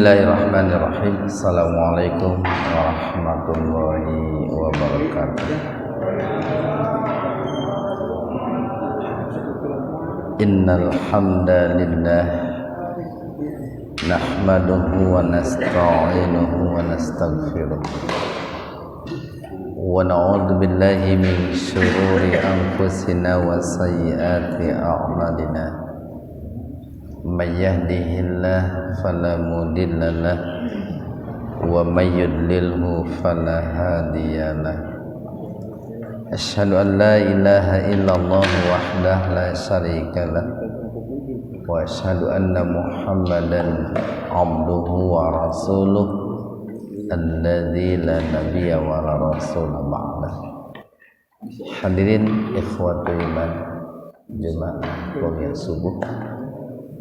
Bismillahirrahmanirrahim. Assalamualaikum warahmatullahi wabarakatuh. Innal hamdalillah nahmaduhu wa nasta'inuhu wa nastaghfiruh wa na'udzu billahi min shururi anfusina wa sayyiati a'malina. May yahdihillahu fala mudilla lahu wa may yudlilhu fala hadiyalah. Asyhadu an la ilaha illallah wahdahu la syarikalah wa asyhadu anna Muhammadan abduhu wa rasuluh alladzi la nabiyya wa la rasula ba'dah. Hadirin ikhwatul iman jemaah kuliah subuh,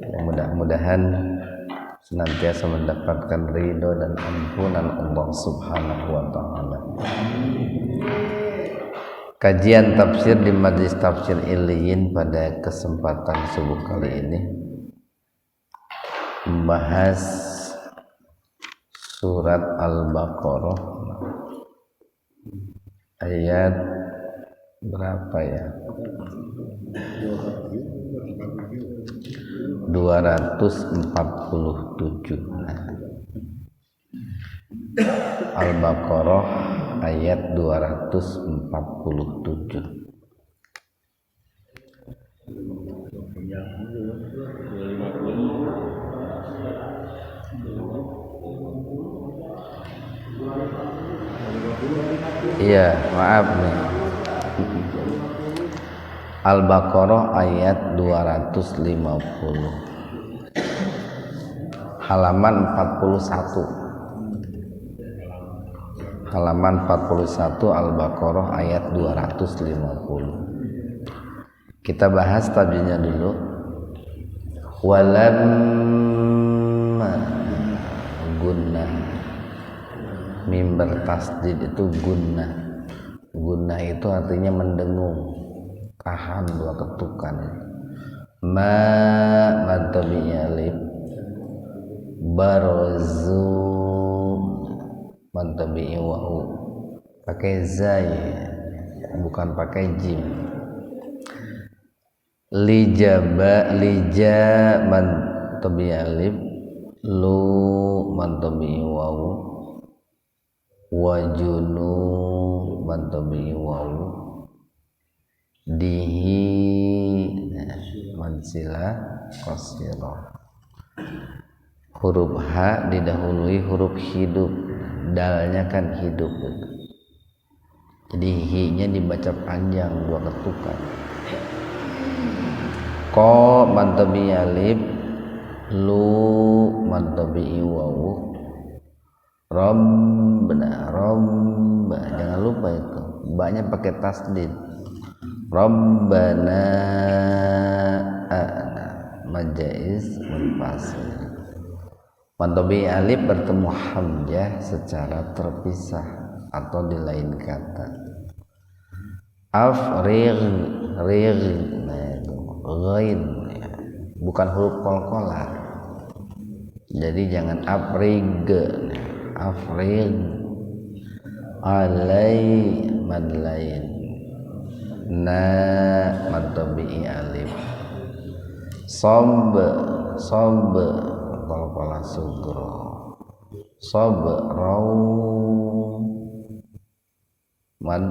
yang mudah-mudahan senantiasa mendapatkan ridho dan ampunan Allah Subhanahu wa taala. Kajian tafsir di Majelis Tafsir Iliyin pada kesempatan subuh kali ini membahas surat Al-Baqarah ayat berapa ya? 247. Al-Baqarah ayat 247. Iya, maaf nih. Al-Baqarah ayat 250, halaman 41. Halaman 41 Al-Baqarah ayat 250. Kita bahas tadinya dulu. Walamma gunnah, mim bertasdid itu gunnah. Gunnah itu artinya mendengung, tahan dua ketukan. Matabi alif barzu matabi wahu, pakai zai bukan pakai jim. Lijaba lija matabi alif lu matabi wahu wajunu matabi wahu dihi mansila qasira. Huruf H didahului huruf hidup, dalnya kan hidup, jadi hi-nya dibaca panjang dua ketukan. Ko mantabi alif, lu mantabi wawu, rombna romba, jangan lupa itu banyak pakai tasdid. Rabbana majaiz munfasil. Mantobi alif bertemu hamzah secara terpisah atau di lain kata. Afrigh ghain bukan huruf qalqalah. Jadi jangan afrigh, afrigh alai madlain. Na matabi alif sob qalqalah sugro sob raw mad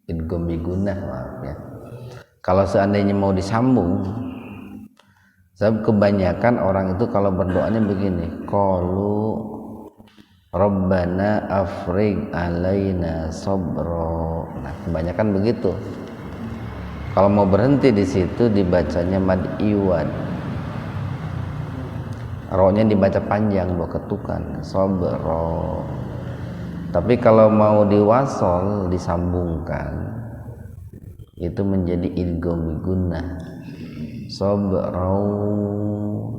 idgham bigunah, maaf ya. Kalau seandainya mau disambung, sebab kebanyakan orang itu kalau berdoanya begini, qalu Rabbana afrigh alaina sabra. Nah, kebanyakan begitu. Kalau mau berhenti di situ dibacanya mad iwad. Ro-nya dibaca panjang dua ketukan, sabra. Tapi kalau mau diwasol disambungkan itu menjadi idgham bigunnah. Sabra.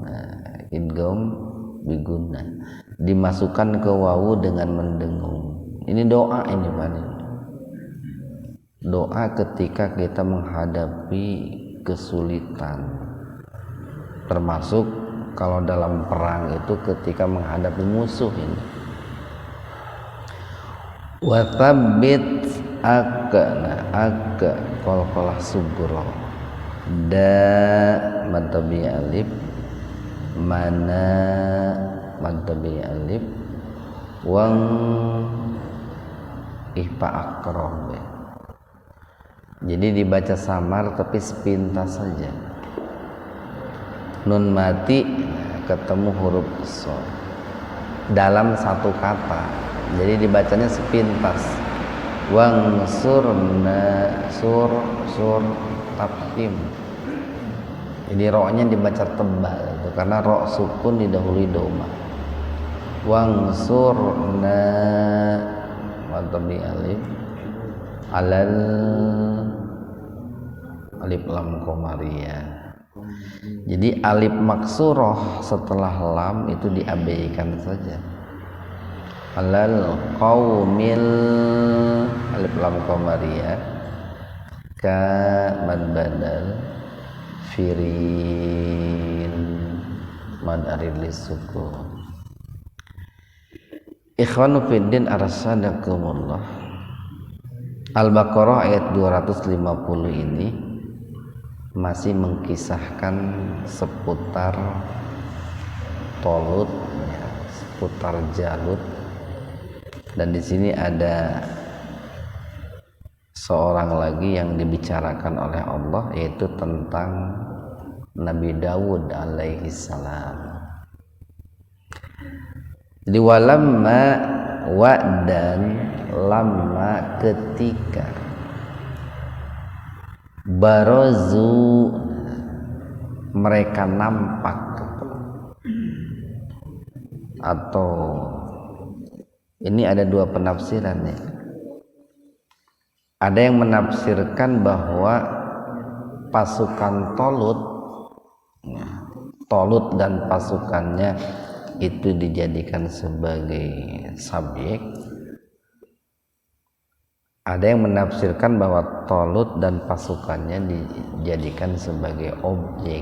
Nah, idgham bigunnah. Dimasukkan ke wawu dengan mendengung. Ini doa ini Pak. Doa ketika kita menghadapi kesulitan, termasuk kalau dalam perang itu ketika menghadapi musuh ini. Wa tsabbit aga qalqalah sugro da matabi alif mana matabi alif wang ihfa akram. Jadi dibaca samar tapi sepintas saja. Nun mati ketemu huruf shad dalam satu kata, jadi dibacanya sepintas. Wang surna sur tapim, jadi roknya dibaca tebal itu karena rok sukun didahului doma. Wang surna matabi alif alal alif lam qamariyah. Jadi alif maksuroh setelah lam itu diabaikan saja. Alal qaumil alif lam qamariyah ka mad badal firin mad arid lisukun. Ikhwanu fiddin arsyadakumullah. Al-Baqarah ayat 250 ini masih mengkisahkan seputar Talut, ya, seputar Jalut, dan di sini ada seorang lagi yang dibicarakan oleh Allah, yaitu tentang Nabi Dawud alaihi salam. Jadi walamma wa'dan lama ketika barozu mereka nampak, atau ini ada dua penafsiran ya. Ada yang menafsirkan bahwa pasukan Talut dan pasukannya itu dijadikan sebagai subjek. Ada yang menafsirkan bahwa Talut dan pasukannya dijadikan sebagai objek.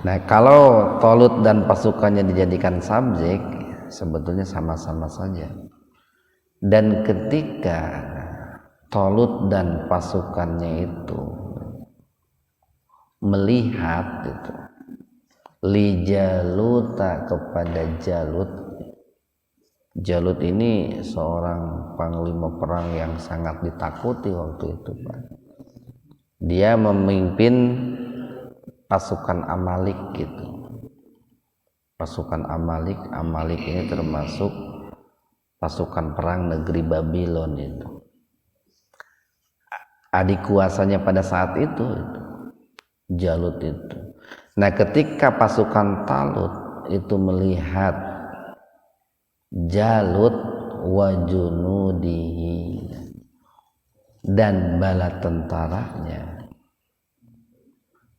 Nah, kalau Talut dan pasukannya dijadikan subjek, sebetulnya sama-sama saja. Dan ketika Talut dan pasukannya itu melihat itu li Jaluta kepada Jalut. Jalut ini seorang panglima perang yang sangat ditakuti waktu itu, Pak. Dia memimpin pasukan Amalik gitu. Pasukan Amalik ini termasuk pasukan perang negeri Babylon itu. Adik kuasanya pada saat itu Jalut itu. Nah, ketika pasukan Talut itu melihat Jalut wa junudihi dan bala tentaranya,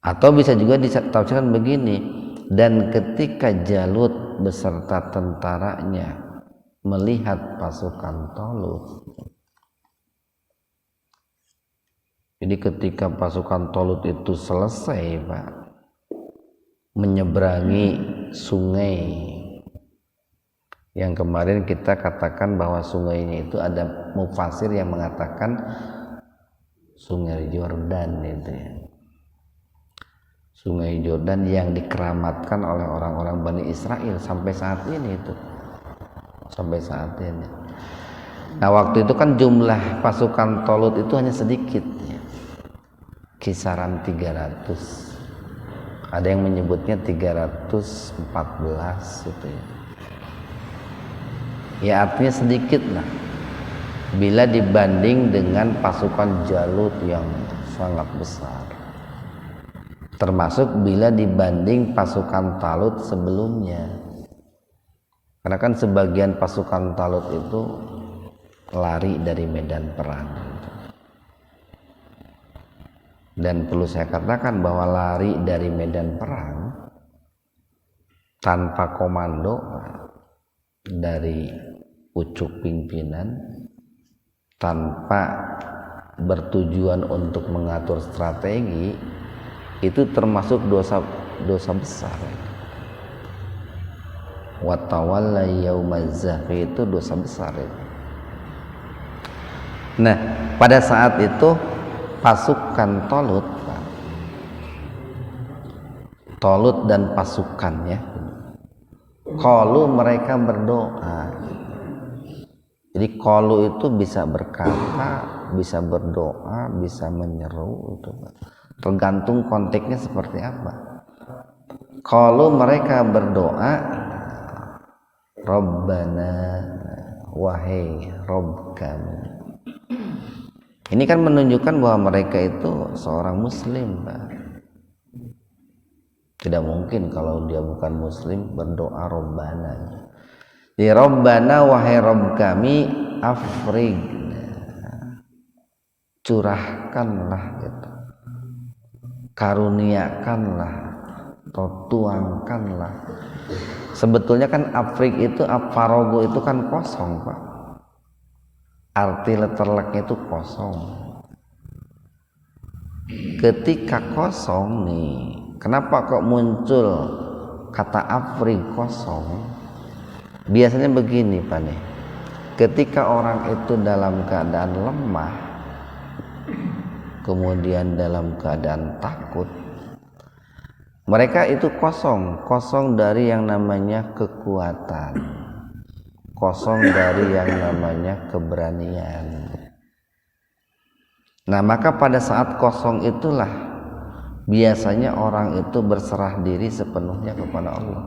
atau bisa juga ditafsirkan begini, dan ketika Jalut beserta tentaranya melihat pasukan Talut. Jadi ketika pasukan Talut itu selesai, Pak, menyeberangi sungai yang kemarin kita katakan bahwa sungainya itu ada mufasir yang mengatakan Sungai Yordan itu ya. Sungai Yordan yang dikeramatkan oleh orang-orang Bani Israel sampai saat ini itu. Sampai saat ini. Nah, waktu itu kan jumlah pasukan Talut itu hanya sedikit ya. Kisaran 300. Ada yang menyebutnya 314 itu ya. Ya artinya sedikit lah bila dibanding dengan pasukan Jalut yang sangat besar, termasuk bila dibanding pasukan Talut sebelumnya, karena kan sebagian pasukan Talut itu lari dari medan perang. Dan perlu saya katakan bahwa lari dari medan perang tanpa komando dari pucuk pimpinan, tanpa bertujuan untuk mengatur strategi, itu termasuk dosa dosa besar. Wa tawalla yaumaz zahfi itu dosa besar itu. Nah, pada saat itu pasukan Tolut dan pasukannya, qalu mereka berdoa. Jadi qalu itu bisa berkata, bisa berdoa, bisa menyeru itu, tergantung konteksnya seperti apa. Qalu mereka berdoa, Rabbana, wahai Rabb kami. Ini kan menunjukkan bahwa mereka itu seorang muslim, Pak. Tidak mungkin kalau dia bukan muslim berdoa Rabbana. Di Rabbana, wahai Rabb kami, afrig, curahkanlah gitu, karuniakanlah atau tuangkanlah. Sebetulnya kan afrig itu, farogo itu kan kosong, Pak. Arti letterleknya itu kosong. Ketika kosong nih, kenapa kok muncul kata afrig kosong? Biasanya begini, Pak nih. Ketika orang itu dalam keadaan lemah, kemudian dalam keadaan takut, mereka itu kosong dari yang namanya kekuatan, kosong dari yang namanya keberanian. Nah, maka pada saat kosong itulah biasanya orang itu berserah diri sepenuhnya kepada Allah.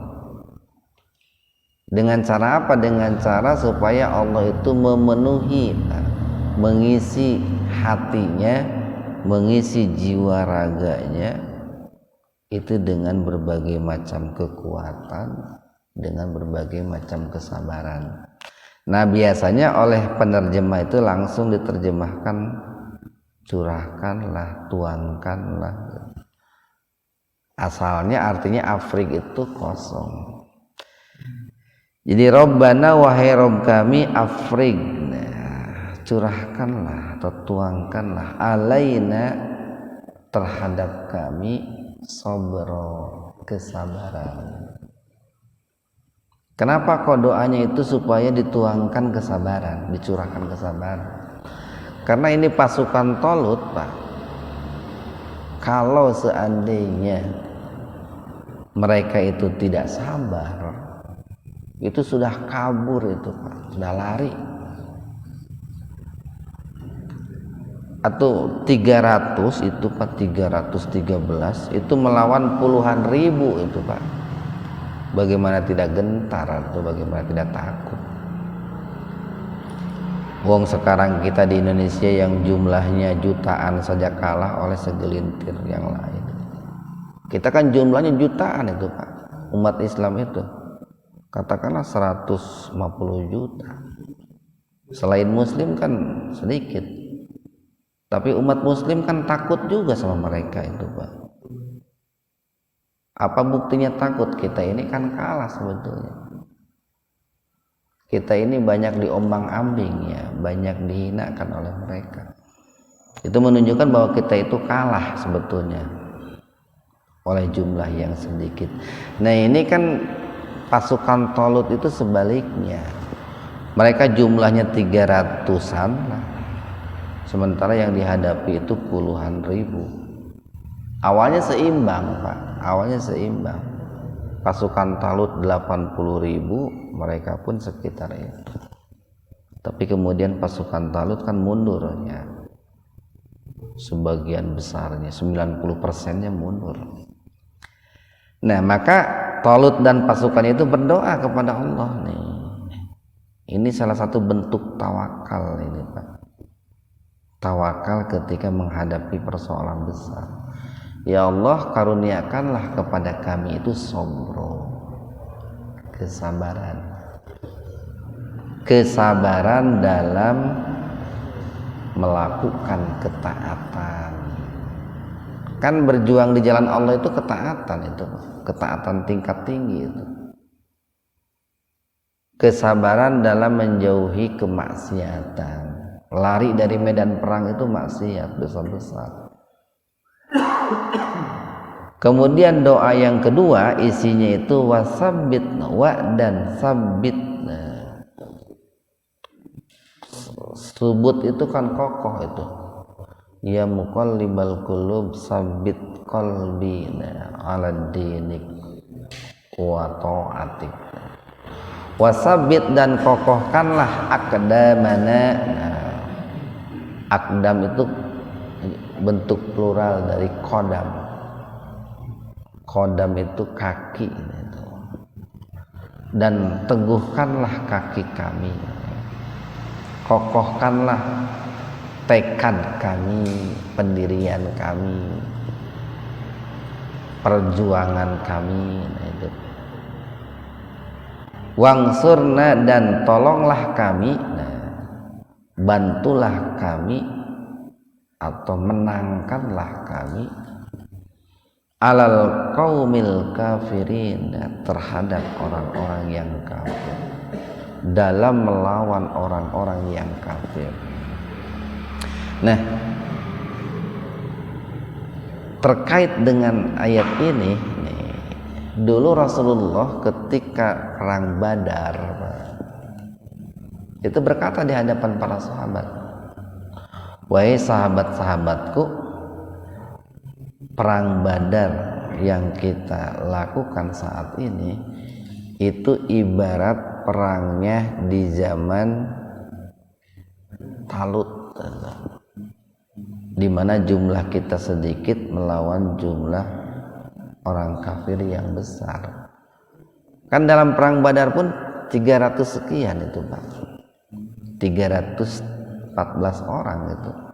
Dengan cara apa? Dengan cara supaya Allah itu memenuhi, mengisi hatinya, mengisi jiwa raganya itu dengan berbagai macam kekuatan, dengan berbagai macam kesabaran. Nah, biasanya oleh penerjemah itu langsung diterjemahkan curahkanlah, tuangkanlah. Asalnya artinya afrig itu kosong. Jadi Rabbana, wahai Rabb kami, afrig, curahkanlah atau tuangkanlah, alaina, terhadap kami, sabro, kesabaran. Kenapa kok doanya itu supaya dituangkan kesabaran, dicurahkan kesabaran? Karena ini pasukan Tolut, Pak. Kalau seandainya mereka itu tidak sabar, itu sudah kabur itu, Pak, sudah lari. Atau 300 itu, Pak, 313 itu melawan puluhan ribu itu, Pak. Bagaimana tidak gentar atau bagaimana tidak takut? Wong sekarang kita di Indonesia yang jumlahnya jutaan saja kalah oleh segelintir yang lain. Kita kan jumlahnya jutaan itu, Pak. Umat Islam itu katakanlah 150 juta. Selain muslim kan sedikit, tapi umat muslim kan takut juga sama mereka itu, Pak. Apa buktinya takut? Kita ini kan kalah sebetulnya. Kita ini banyak diombang-ambing ya, banyak dihinakan oleh mereka. Itu menunjukkan bahwa kita itu kalah sebetulnya oleh jumlah yang sedikit. Nah, ini kan pasukan Tolut itu sebaliknya. Mereka jumlahnya 300-an, sementara yang dihadapi itu puluhan ribu. Awalnya seimbang, Pak. Awalnya seimbang. Pasukan Tolut 80.000, mereka pun sekitar itu. Tapi kemudian pasukan Tolut kan mundur ya. Sebagian besarnya, 90%-nya mundur. Nah, maka Tolut dan pasukannya itu berdoa kepada Allah nih. Ini salah satu bentuk tawakal ini, Pak. Tawakal ketika menghadapi persoalan besar. Ya Allah, karuniakanlah kepada kami itu sabro, kesabaran. Kesabaran dalam melakukan ketaatan. Kan berjuang di jalan Allah itu ketaatan itu, ketaatan tingkat tinggi itu. Kesabaran dalam menjauhi kemaksiatan. Lari dari medan perang itu maksiat, dosa besar. Kemudian doa yang kedua isinya itu wasabbit wa dan sabbit. Subut itu kan kokoh itu. Ya muqallibal qulub sabbit qalbi ala dinik wa ta'atik. Wasabbit dan kokohkanlah aqdamana. Aqdam itu bentuk plural dari qadam. Qadam itu kaki itu. Dan teguhkanlah kaki kami, kokohkanlah tekad kami, pendirian kami, perjuangan kami. Itu. Wangsurna dan tolonglah kami, bantulah kami atau menangkanlah kami alal qaumil kafirin, terhadap orang-orang yang kafir, dalam melawan orang-orang yang kafir. Nah, terkait dengan ayat ini nih, dulu Rasulullah ketika perang Badar itu berkata di hadapan para sahabat, wahai sahabat-sahabatku, perang Badar yang kita lakukan saat ini itu ibarat perangnya di zaman Talut, di mana jumlah kita sedikit melawan jumlah orang kafir yang besar. Kan dalam perang Badar pun 300 sekian itu, Pak. 314 orang itu.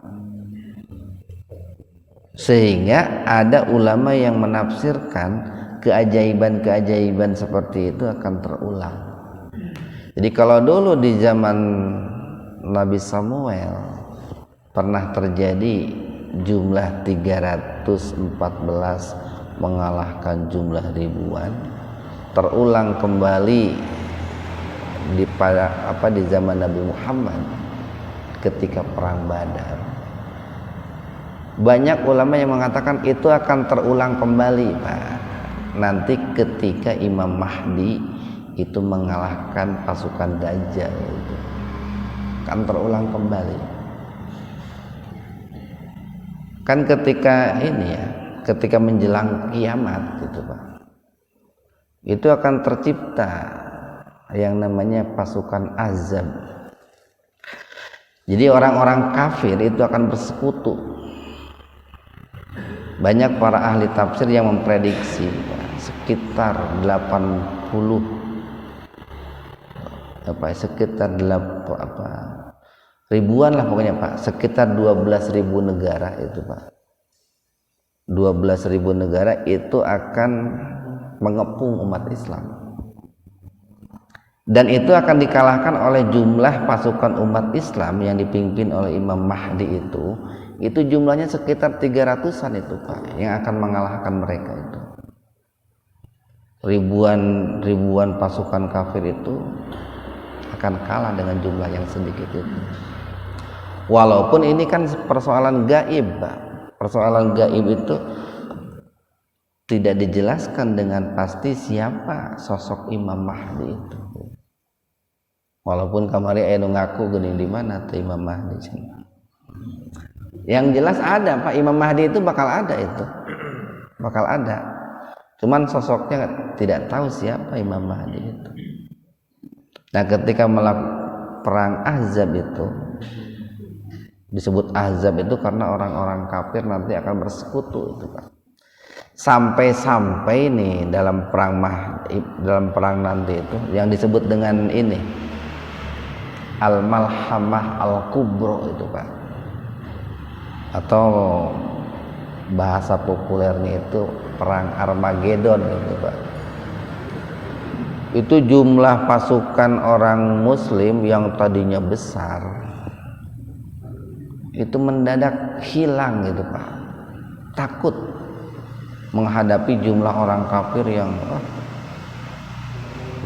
Sehingga ada ulama yang menafsirkan keajaiban-keajaiban seperti itu akan terulang. Jadi kalau dulu di zaman Nabi Samuel pernah terjadi jumlah 314 mengalahkan jumlah ribuan, terulang kembali di zaman Nabi Muhammad ketika perang Badar. Banyak ulama yang mengatakan itu akan terulang kembali, Pak. Nanti ketika Imam Mahdi itu mengalahkan pasukan Dajjal itu akan terulang kembali. Kan ketika ini ya, ketika menjelang kiamat gitu, Pak, itu akan tercipta yang namanya pasukan azab. Jadi orang-orang kafir itu akan bersekutu. Banyak para ahli tafsir yang memprediksi sekitar 80 ribuan lah pokoknya, Pak, sekitar 12.000 negara itu, Pak. 12.000 negara itu akan mengepung umat Islam, dan itu akan dikalahkan oleh jumlah pasukan umat Islam yang dipimpin oleh Imam Mahdi itu jumlahnya sekitar 300-an itu, Pak, yang akan mengalahkan mereka itu. Ribuan pasukan kafir itu akan kalah dengan jumlah yang sedikit itu. Walaupun ini kan persoalan gaib, Pak. Persoalan gaib itu tidak dijelaskan dengan pasti siapa sosok Imam Mahdi itu. Walaupun kamari anu ngaku geuning di mana teh Imam Mahdi. Yang jelas ada, Pak, Imam Mahdi itu bakal ada itu. Bakal ada. Cuman sosoknya tidak tahu siapa Imam Mahdi itu. Nah, ketika melakukan perang Ahzab itu disebut Ahzab itu karena orang-orang kafir nanti akan bersekutu itu, Pak. Sampai-sampai nih dalam perang nanti itu yang disebut dengan ini Al-Malhamah Al-Kubro itu, Pak, atau bahasa populernya itu perang Armageddon itu, Pak. Itu jumlah pasukan orang muslim yang tadinya besar itu mendadak hilang gitu, Pak. Takut menghadapi jumlah orang kafir yang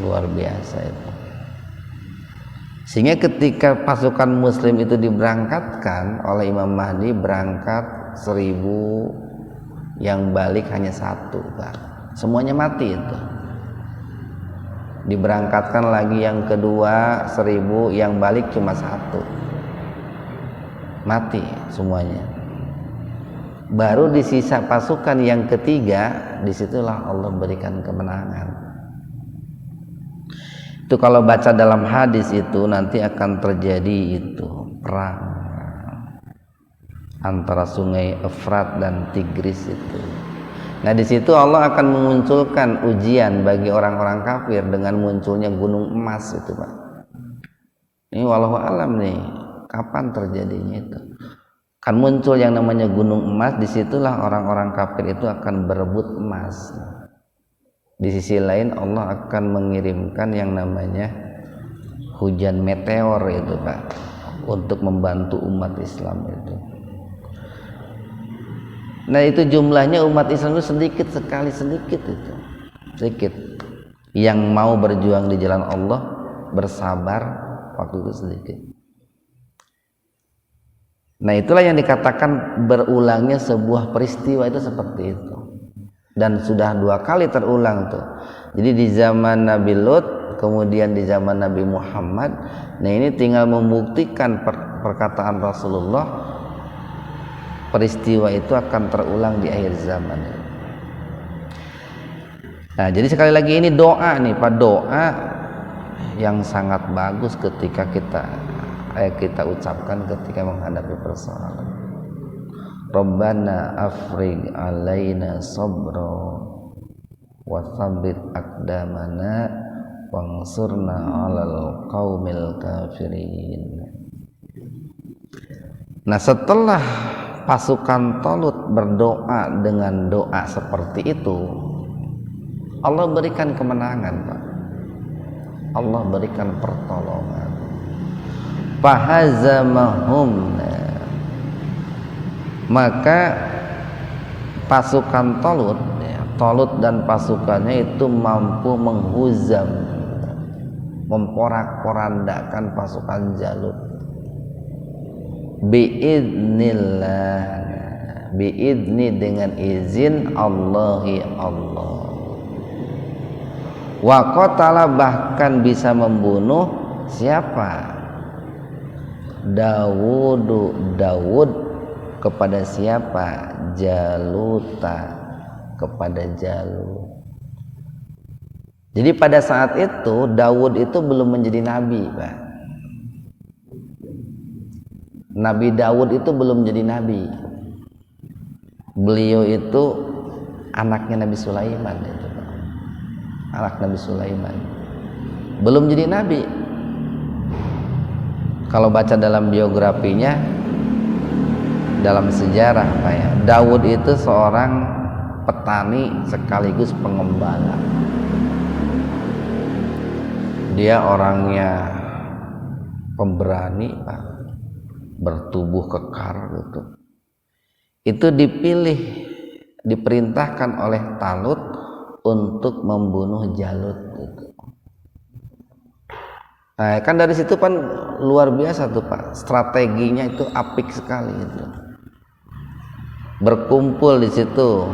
luar biasa itu. Sehingga ketika pasukan muslim itu diberangkatkan oleh Imam Mahdi, berangkat 1.500 yang balik hanya satu, Pak. Semuanya mati itu. Diberangkatkan lagi yang kedua 1000, yang balik cuma satu, mati semuanya. Baru di sisa pasukan yang ketiga, disitulah Allah berikan kemenangan. Itu kalau baca dalam hadis itu nanti akan terjadi itu perang antara sungai Efrat dan Tigris itu. Nah di situ Allah akan memunculkan ujian bagi orang-orang kafir dengan munculnya gunung emas itu, Pak. Ini wallahu alam nih, kapan terjadinya itu? Kan muncul yang namanya gunung emas, disitulah orang-orang kafir itu akan berebut emas. Di sisi lain Allah akan mengirimkan yang namanya hujan meteor itu, Pak, untuk membantu umat Islam itu. Nah itu jumlahnya umat Islam itu sedikit sekali, sedikit itu, sedikit. Yang mau berjuang di jalan Allah, bersabar, waktu itu sedikit. Nah itulah yang dikatakan berulangnya sebuah peristiwa itu seperti itu, dan sudah 2 kali terulang tuh. Jadi di zaman Nabi Lut, kemudian di zaman Nabi Muhammad. Nah ini tinggal membuktikan perkataan Rasulullah, peristiwa itu akan terulang di akhir zaman. Nah jadi sekali lagi ini doa nih Pak, doa yang sangat bagus ketika kita ucapkan ketika menghadapi persoalan. Rabbana afrigh alaina sabra wa tsabbit aqdamana wansurna 'alal qaumil kafirin. Nah setelah pasukan Talut berdoa dengan doa seperti itu, Allah berikan kemenangan, Pak. Allah berikan pertolongan. Fahazamahum, maka pasukan Talut dan pasukannya itu mampu menghuzam, memporak-porandakan pasukan Jalut. Biidnillah, biidni dengan izin Allahi Allah. Wa qatala, bahkan bisa membunuh siapa? Dawud kepada siapa? Jaluta, kepada Jalut. Jadi pada saat itu Dawud itu belum menjadi nabi, Pak. Nabi Dawud itu belum jadi nabi. Beliau itu anaknya Nabi Sulaiman itu, Pak. Anak Nabi Sulaiman. Belum jadi nabi. Kalau baca dalam biografinya, dalam sejarah, Pak ya, Dawud itu seorang petani sekaligus pengembala. Dia orangnya pemberani, Pak, bertubuh kekar gitu. Itu diperintahkan oleh Talut untuk membunuh Jalut gitu. Nah, kan dari situ kan luar biasa tuh, Pak. Strateginya itu apik sekali itu. Berkumpul di situ.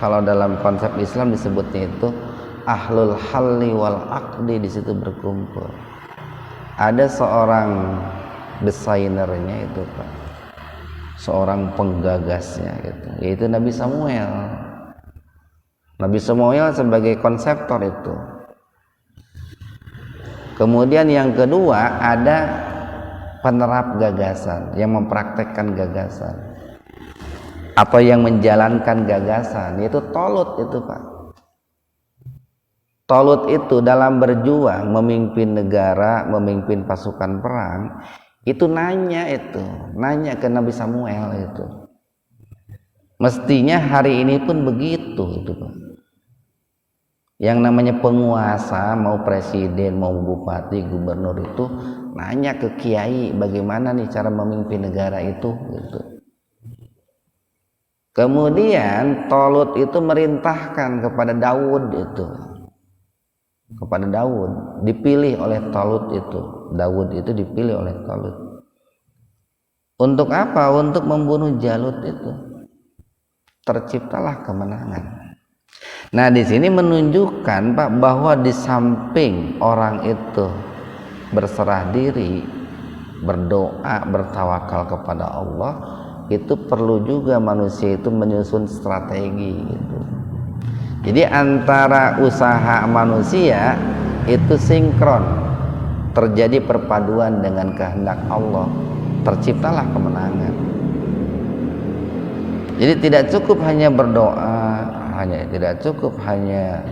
Kalau dalam konsep Islam disebutnya itu ahlul halli wal aqdi, di situ berkumpul. Ada seorang desainernya itu, Pak. Seorang penggagasnya gitu, yaitu Nabi Samuel. Nabi Samuel sebagai konseptor itu. Kemudian yang kedua ada penerap gagasan, yang mempraktekkan gagasan atau yang menjalankan gagasan, yaitu Talut itu, Pak. Talut itu dalam berjuang memimpin negara, memimpin pasukan perang, itu nanya ke Nabi Samuel itu. Mestinya hari ini pun begitu itu, Pak. Yang namanya penguasa, mau presiden, mau bupati, gubernur itu nanya ke kiai bagaimana nih cara memimpin negara itu gitu. Kemudian Talut itu merintahkan kepada Daud itu. Kepada Daud, dipilih oleh Talut itu. Daud itu dipilih oleh Talut. Untuk apa? Untuk membunuh Jalut itu. terciptalah kemenangan. Nah, di sini menunjukkan Pak bahwa di samping orang itu berserah diri, berdoa, bertawakal kepada Allah, itu perlu juga manusia itu menyusun strategi gitu. Jadi antara usaha manusia itu sinkron, terjadi perpaduan dengan kehendak Allah, terciptalah kemenangan. Jadi tidak cukup hanya berdoa, tidak cukup hanya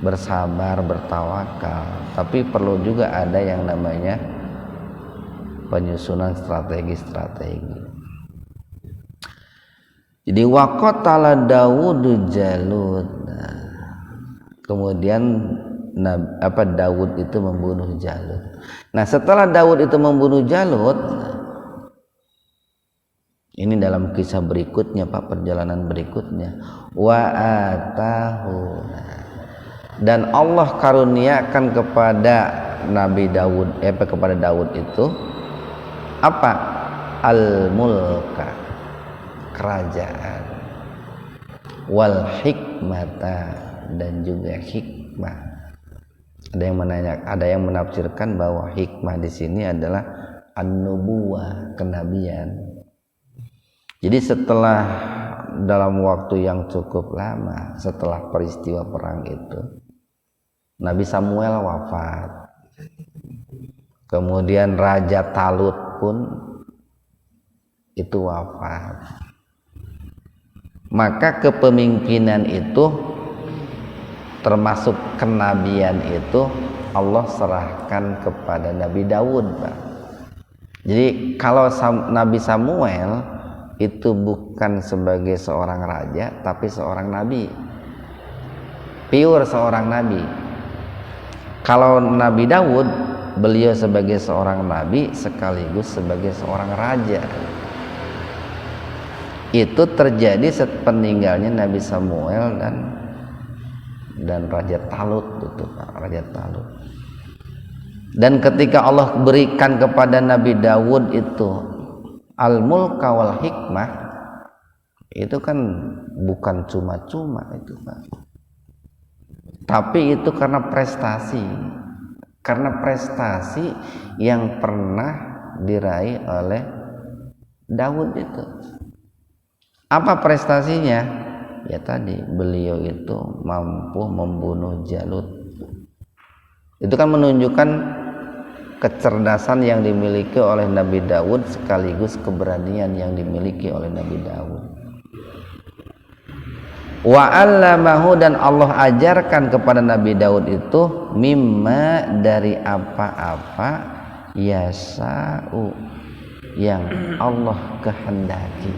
bersabar, bertawakal, tapi perlu juga ada yang namanya penyusunan strategi-strategi. Jadi waqatala Dawud Jalut. Kemudian Daud itu membunuh Jalut. Nah, setelah Daud itu membunuh Jalut, ini dalam kisah berikutnya Pak, perjalanan berikutnya, wa atahu, dan Allah karuniakan kepada Nabi Daud, kepada Daud itu apa? Al-mulka, kerajaan, wal hikmata, dan juga hikmah. Ada yang menafsirkan bahwa hikmah di sini adalah an-nubuwah, kenabian. Jadi setelah dalam waktu yang cukup lama setelah peristiwa perang itu, Nabi Samuel wafat. Kemudian Raja Talut pun itu wafat. Maka kepemimpinan itu termasuk kenabian itu Allah serahkan kepada Nabi Daud, Pak. Jadi kalau Nabi Samuel itu bukan sebagai seorang raja, tapi seorang nabi, pure seorang nabi. Kalau Nabi Daud, beliau sebagai seorang nabi sekaligus sebagai seorang raja. Itu terjadi sepeninggalnya Nabi Samuel dan Raja Talut itu, Pak, Raja Talut. Dan ketika Allah berikan kepada Nabi Daud itu al-mulka wal hikmah, itu kan bukan cuma-cuma itu, Pak. Tapi itu karena prestasi yang pernah diraih oleh Daud itu. Apa prestasinya? Ya tadi, beliau itu mampu membunuh Jalut. Itu kan menunjukkan kecerdasan yang dimiliki oleh Nabi Daud sekaligus keberanian yang dimiliki oleh Nabi Daud. Wa 'allamahu, dan Allah ajarkan kepada Nabi Daud itu mimma, dari apa-apa yasa'u, yang Allah kehendaki.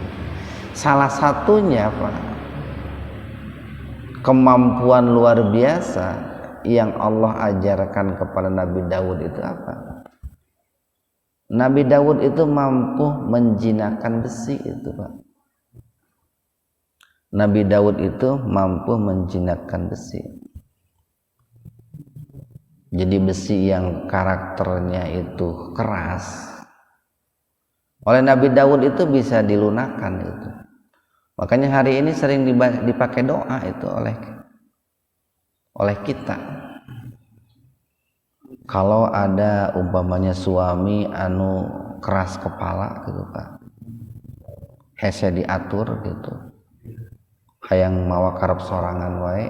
Salah satunya, Pak, kemampuan luar biasa yang Allah ajarkan kepada Nabi Daud itu apa? Nabi Daud itu mampu menjinakkan besi itu, Pak. Nabi Daud itu mampu menjinakkan besi. Jadi besi yang karakternya itu keras, oleh Nabi Daud itu bisa dilunakkan itu. Makanya hari ini sering dipakai doa itu oleh kita. Kalau ada umpamanya suami anu keras kepala gitu, Pak, hese diatur gitu, hayang mawa karep sorangan wae,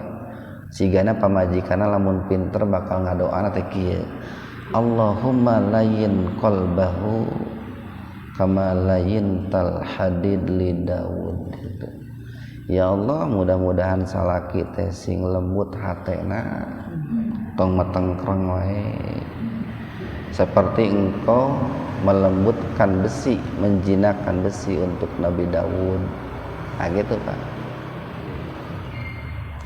sigana pamajikana lamun pinter bakal ngadoana teh kieu, Allahumma layyin qalbahu kama layyintal hadid li Daud gitu. Ya Allah, mudah-mudahan salaki teh sing lembut hatena, tong metengkreng wae seperti engkau melembutkan besi, menjinakkan besi untuk Nabi Daud. Nah gitu, Pak.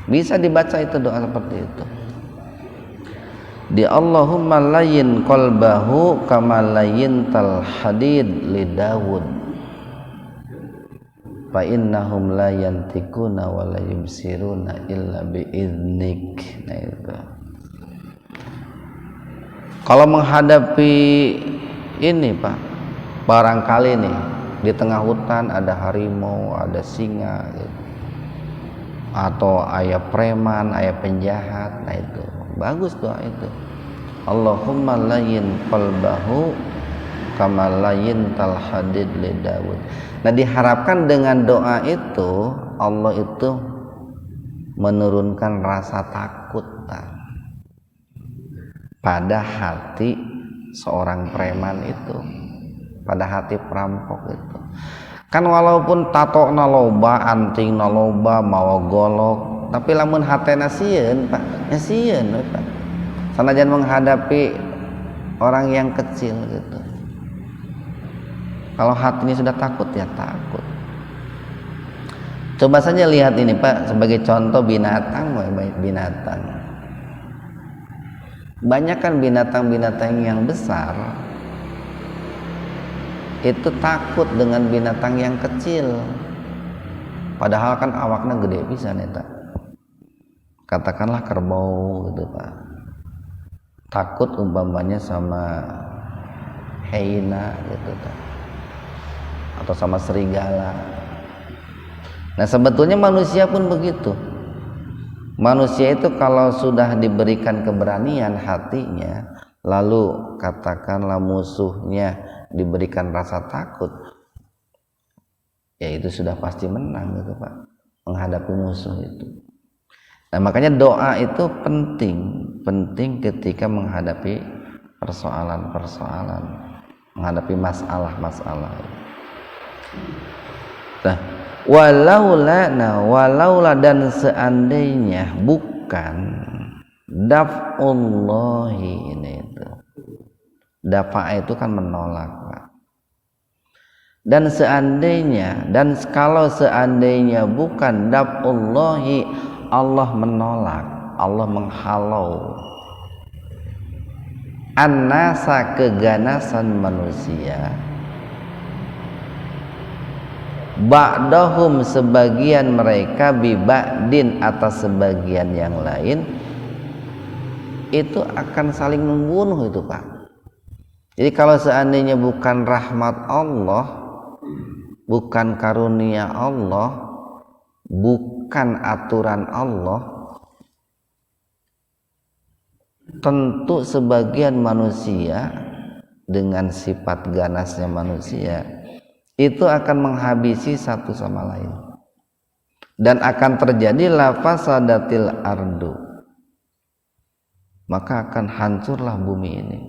Bisa dibaca itu doa seperti itu. Di Allahumma layyin qalbahu kama layyintal hadid li Daud. Fa innahum la yantikuna wa la yubsiruna illa bi idnik. Nah itu. Kalau menghadapi ini, Pak, barangkali nih di tengah hutan ada harimau, ada singa gitu. Atau ayah preman, ayah penjahat. Nah itu bagus doa itu. Allahumma layyin qalbahu kama layyintal hadid li Daud. Nah diharapkan dengan doa itu Allah itu menurunkan rasa takut pada hati seorang preman itu, pada hati perampok itu. Kan walaupun tato naloba, anting naloba, mawa golok, tapi lamun hatena sieun Pak, ya sieun Pak. Sanajan menghadapi orang yang kecil gitu. Kalau hatinya sudah takut ya takut. Coba saja lihat ini Pak sebagai contoh binatang, binatang. Banyak kan binatang-binatang yang besar itu takut dengan binatang yang kecil. Padahal kan awaknya gede pisan eta. Katakanlah kerbau gitu Pak. Takut umpamanya sama hyena gitu Pak. Atau sama serigala. Nah sebetulnya manusia pun begitu. Manusia itu kalau sudah diberikan keberanian hatinya, lalu katakanlah musuhnya diberikan rasa takut, ya itu sudah pasti menang gitu Pak, menghadapi musuh itu. Nah makanya doa itu penting ketika menghadapi persoalan-persoalan, menghadapi masalah-masalah. Nah walaula dan seandainya bukan daf'ullahi, ini itu dafa itu kan menolak Pak. Dan seandainya, dan kalau seandainya bukan daf'ullahi, Allah menolak, Allah menghalau annasa, keganasan manusia, ba'dahum, sebagian mereka, biba'din, atas sebagian yang lain, itu akan saling membunuh itu Pak. Jadi kalau seandainya bukan rahmat Allah, bukan karunia Allah, bukan aturan Allah, tentu sebagian manusia dengan sifat ganasnya manusia itu akan menghabisi satu sama lain, dan akan terjadi lafasadatil ardu, maka akan hancurlah bumi ini.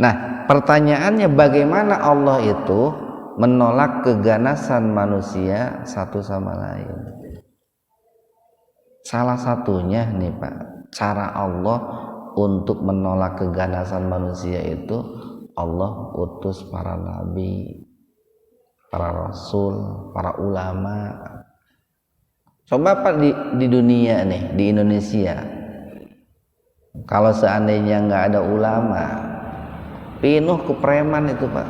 Nah pertanyaannya, bagaimana Allah itu menolak keganasan manusia satu sama lain? Salah satunya nih Pak, cara Allah untuk menolak keganasan manusia itu Allah utus para nabi, para rasul, para ulama. Coba Pak di dunia nih, di Indonesia, kalau seandainya nggak ada ulama, pinuh ke preman itu Pak,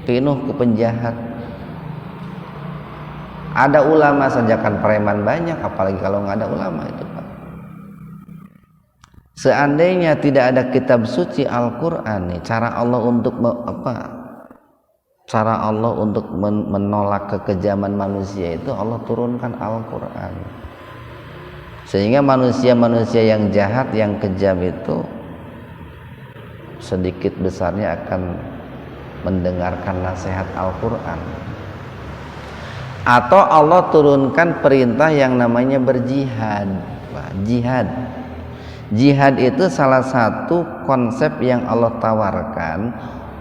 pinuh ke penjahat. Ada ulama saja kan preman banyak, apalagi kalau nggak ada ulama itu Pak. Seandainya tidak ada kitab suci Al-Quran nih, cara Allah untuk menolak kekejaman manusia itu Allah turunkan Al-Quran, sehingga manusia-manusia yang jahat, yang kejam itu sedikit besarnya akan mendengarkan nasihat Al-Quran. Atau Allah turunkan perintah yang namanya berjihad. Jihad itu salah satu konsep yang Allah tawarkan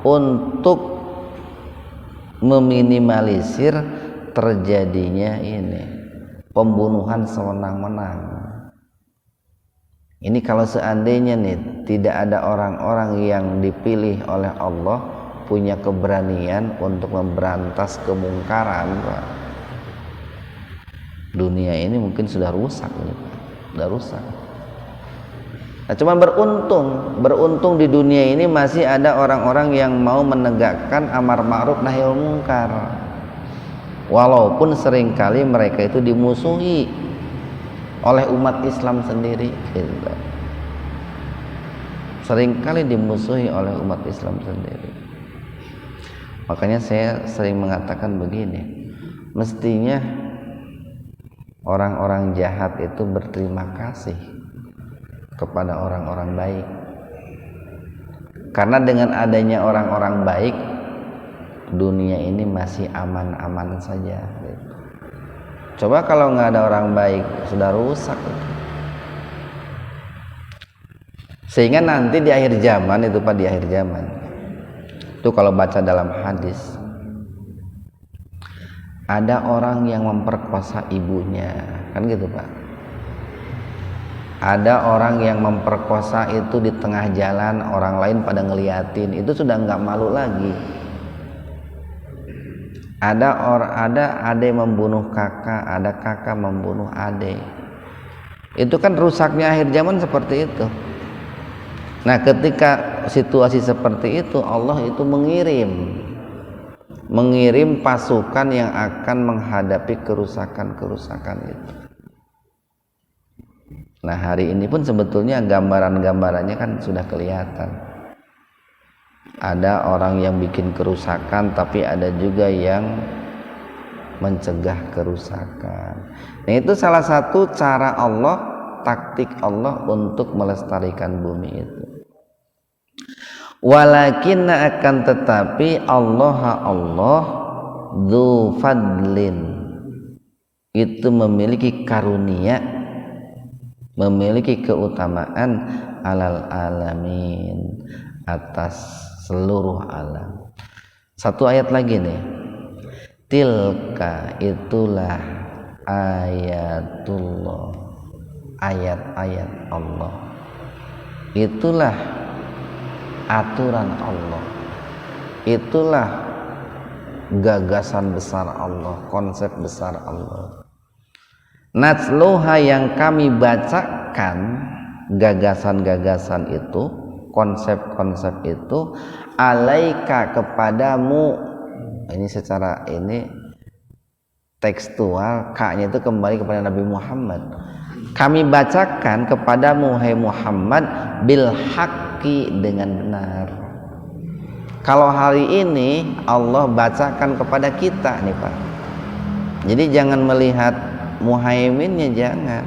untuk meminimalisir terjadinya ini pembunuhan sewenang-wenang. Ini kalau seandainya nih tidak ada orang-orang yang dipilih oleh Allah punya keberanian untuk memberantas kemungkaran, Pak, dunia ini mungkin sudah rusak nih, Pak. Sudah rusak. Nah, cuman beruntung di dunia ini masih ada orang-orang yang mau menegakkan amar ma'ruf nahi munkar, walaupun seringkali mereka itu dimusuhi oleh umat Islam sendiri gitu. Seringkali dimusuhi oleh umat Islam sendiri. Makanya saya sering mengatakan begini, mestinya orang-orang jahat itu berterima kasih kepada orang-orang baik, karena dengan adanya orang-orang baik dunia ini masih aman-aman saja. Coba kalau nggak ada orang baik, sudah rusak. Sehingga nanti di akhir zaman itu Pak, di akhir zaman itu kalau baca dalam hadis, ada orang yang memperkosa ibunya, kan gitu Pak. Ada orang yang memperkosa itu di tengah jalan, orang lain pada ngeliatin, itu sudah nggak malu lagi. Ada adik membunuh kakak, ada kakak membunuh adik. Itu kan rusaknya akhir zaman seperti itu. Nah, ketika situasi seperti itu, Allah itu mengirim pasukan yang akan menghadapi kerusakan-kerusakan itu. Nah, hari ini pun sebetulnya gambaran-gambarannya kan sudah kelihatan. Ada orang yang bikin kerusakan, tapi ada juga yang mencegah kerusakan. Nah, itu salah satu cara Allah, taktik Allah untuk melestarikan bumi itu. Walakin akan tetapi Allah dzu fadlin, itu memiliki karunia, memiliki keutamaan alal alamin, atas seluruh alam. Satu ayat lagi nih, tilka itulah ayatullah, ayat-ayat Allah, itulah aturan Allah, itulah gagasan besar Allah, konsep besar Allah. Natsluha yang kami bacakan, gagasan-gagasan itu, konsep-konsep itu, alaika kepadamu. Ini secara ini tekstual, kaknya itu kembali kepada Nabi Muhammad. Kami bacakan kepadamu hai Muhammad bil haqqi, dengan benar. Kalau hari ini Allah bacakan kepada kita nih Pak. Jadi jangan melihat muhaiminnya, jangan.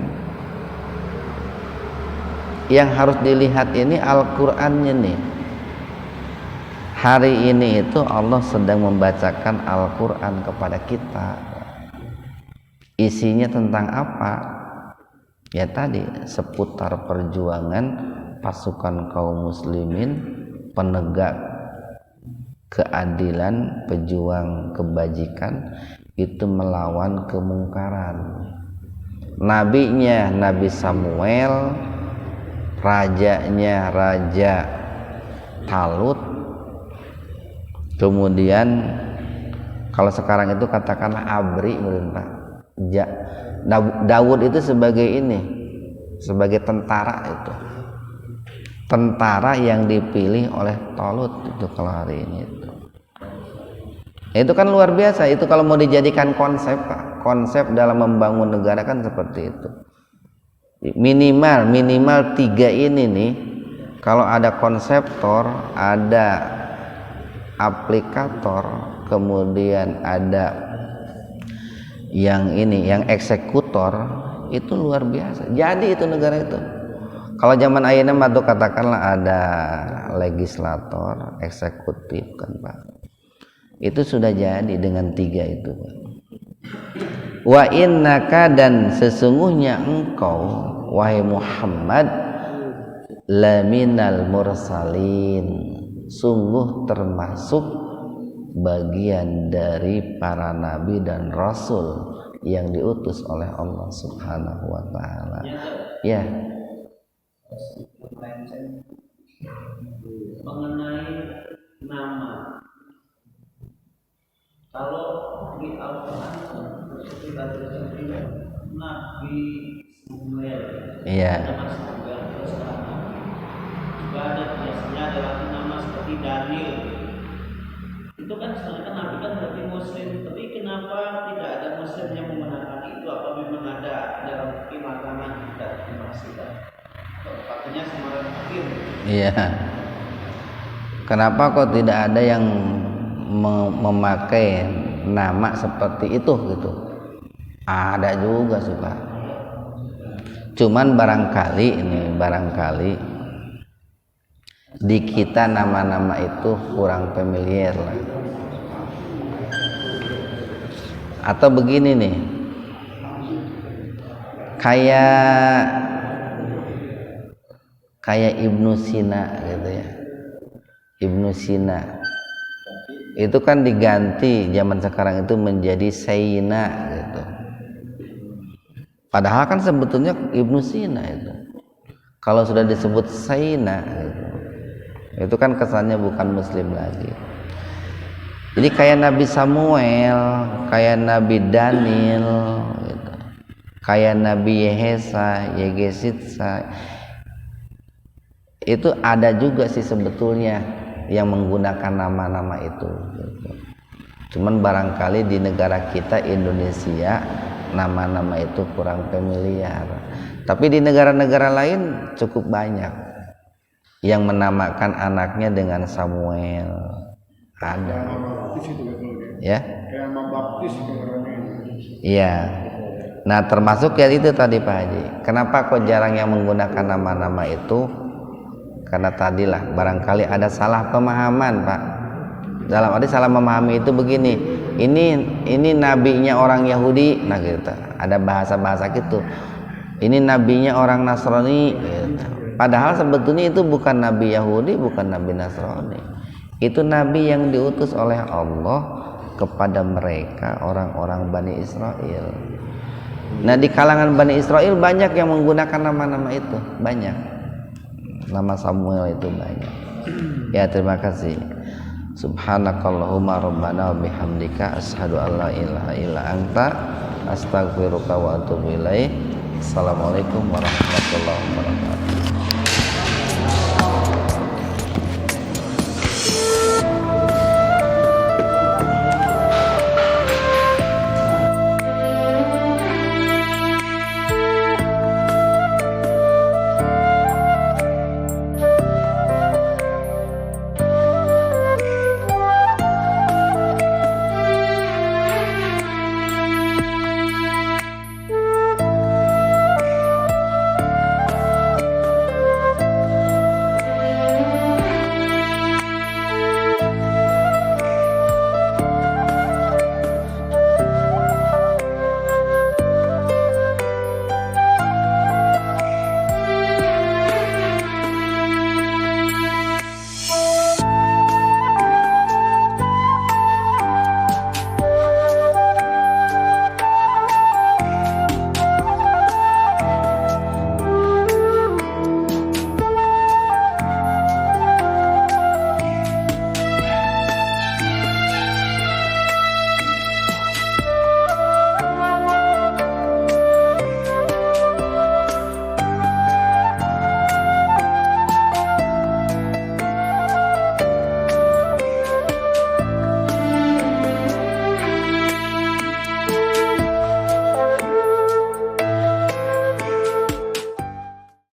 Yang harus dilihat ini Al-Qur'annya nih. Hari ini itu Allah sedang membacakan Al-Qur'an kepada kita. Isinya tentang apa? Ya tadi, seputar perjuangan pasukan kaum muslimin, penegak keadilan, pejuang kebajikan itu melawan kemungkaran. Nabinya Nabi Samuel, rajanya Raja Talut, kemudian kalau sekarang itu katakanlah Abri, Pak. Daud itu sebagai ini, sebagai tentara itu, tentara yang dipilih oleh Talut itu kalau hari ini itu kan luar biasa. Itu kalau mau dijadikan konsep, Pak, konsep dalam membangun negara kan seperti itu. Minimal 3 ini nih, kalau ada konseptor, ada aplikator, kemudian ada yang ini, yang eksekutor, itu luar biasa. Jadi itu negara itu. Kalau zaman ayeuna mah katakanlah ada legislator, eksekutif kan Pak. Itu sudah jadi dengan 3 itu Pak. Wa innaka, dan sesungguhnya engkau wahai Muhammad laminal mursalin, sungguh termasuk bagian dari para nabi dan rasul yang diutus oleh Allah Subhanahu wa taala. Ya. Mengenai nama, kalau di Al-Quran seperti tadi Nabi Samuel, Iya. nama Samuel, terus juga ada biasanya adalah nama seperti Daniel. Itu kan sebenarnya Nabi kan berarti Muslim, tapi kenapa tidak ada Muslim yang menggunakan itu? Apa memang ada dalam agama kita di Masjid? Katanya semalam akhir. Iya. Kenapa kok tidak ada yang memakai nama seperti itu gitu. Ada juga suka. Cuman barangkali di kita nama-nama itu kurang familiar lah. Atau begini nih, kayak Ibnu Sina gitu ya. Ibnu Sina itu kan diganti zaman sekarang itu menjadi Sayyina gitu. Padahal kan sebetulnya Ibnu Sina itu kalau sudah disebut Sayyina gitu, itu kan kesannya bukan muslim lagi. Jadi kayak Nabi Samuel, kayak Nabi Daniel gitu, kayak Nabi Yegesitsa, itu ada juga sih sebetulnya yang menggunakan nama-nama itu gitu. Cuman barangkali di negara kita Indonesia nama-nama itu kurang familiar. Tapi di negara-negara lain cukup banyak yang menamakan anaknya dengan Samuel. Ada. Ya? Iya. Nah, termasuk ya itu tadi Pak Haji. Kenapa kok jarang yang menggunakan nama-nama itu? Karena tadilah barangkali ada salah pemahaman Pak. Dalam arti salah memahami itu begini, ini nabinya orang Yahudi, nah gitu. Ada bahasa-bahasa gitu. Ini nabinya orang Nasrani, gitu. Padahal sebetulnya itu bukan nabi Yahudi, bukan nabi Nasrani. Itu nabi yang diutus oleh Allah kepada mereka orang-orang Bani Israel. Nah, di kalangan Bani Israel banyak yang menggunakan nama-nama itu, banyak. Nama Samuel itu banyak. Ya, terima kasih. Subhanakallahumma rabbana wa bihamdika asyhadu an la ilaha illa anta astaghfiruka wa atubu ilaik. Assalamualaikum warahmatullahi wabarakatuh.